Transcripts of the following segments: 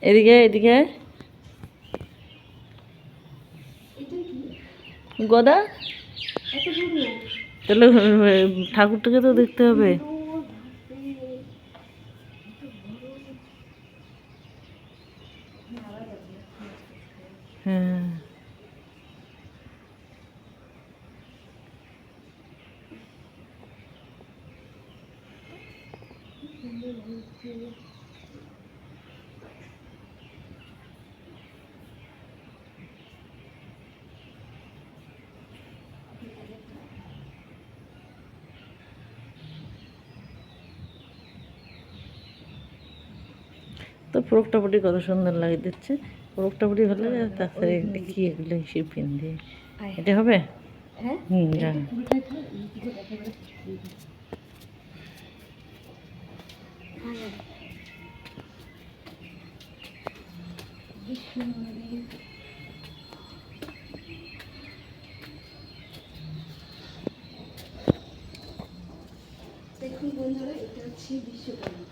এদিকে এদিকে গদা, তাহলে ঠাকুরটাকে তো দেখতে হবে। হ্যাঁ, তো প্রোক্টাপটি কত সুন্দর লাগে দিচ্ছে। প্রোক্টাপটি হলে তারপরে দেখি এগুলো হিসেব পিন দিয়ে এটা হবে। হ্যাঁ, জানি। দেখুন বন্ধুরা, এটা হচ্ছে বিশ্বকর্মা।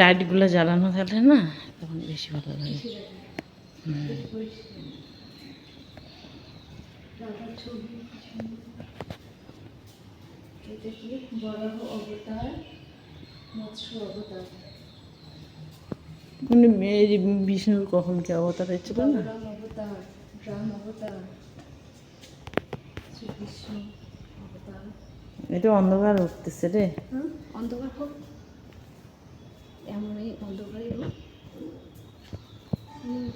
লাইটগুলো জ্বালানো থাকলে না তখন বেশি ভালো লাগে। রাধার ছবি, এটা কি বরাহ অবতার, মৎস্য অবতার, মানে বিষ্ণুর কখন কি অবতার হয়েছিল না? রাম অবতার, রাম অবতার, শ্রীকৃষ্ণ অবতার। এটা অন্ধকার উঠতেছে রে। অন্ধকার হোক, এমনই অন্ধকারই হোক,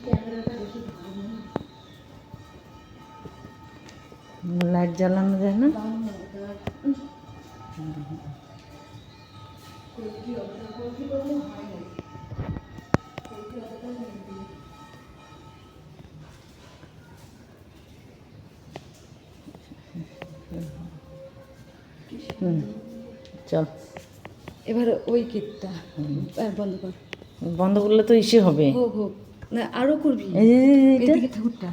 ক্যামেরাটা বেশি ভালো না। লাইট জ্বালানো যায় না। রাম অবতার, কল্কি অবতার, কল্কি কোনো হয় না, কল্কি অবতার নেই। চল এবার ওই কেকটা বন্ধ কর। বন্ধ করলে তো ইসে হবে। হোক হোক, না আরো করবি। এই যে এইদিকে ঠাকুরটা।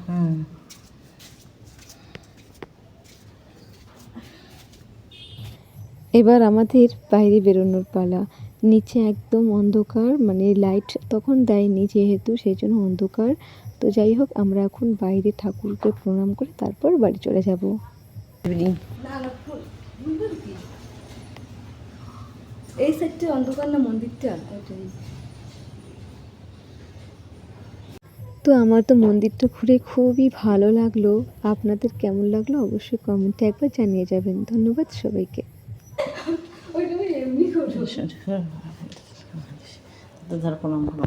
এবার আমাদের বাইরে বেরোনোর পালা। নিচে একদম অন্ধকার, মানে লাইট তখন দেয়নি যেহেতু, সেই জন্য অন্ধকার। তো যাই হোক, আমরা এখন বাইরে ঠাকুরকে প্রণাম করে তারপর বাড়ি চলে যাব। এই সাইডটা অন্ধকার না, মন্দিরটা ওইটাই। তো আমার তো মন্দিরটা ঘুরে খুবই ভালো লাগলো। আপনাদের কেমন লাগলো অবশ্যই কমেন্টে একবার জানিয়ে যাবেন। ধন্যবাদ সবাইকে। এমনি ধর প্রণাম করো।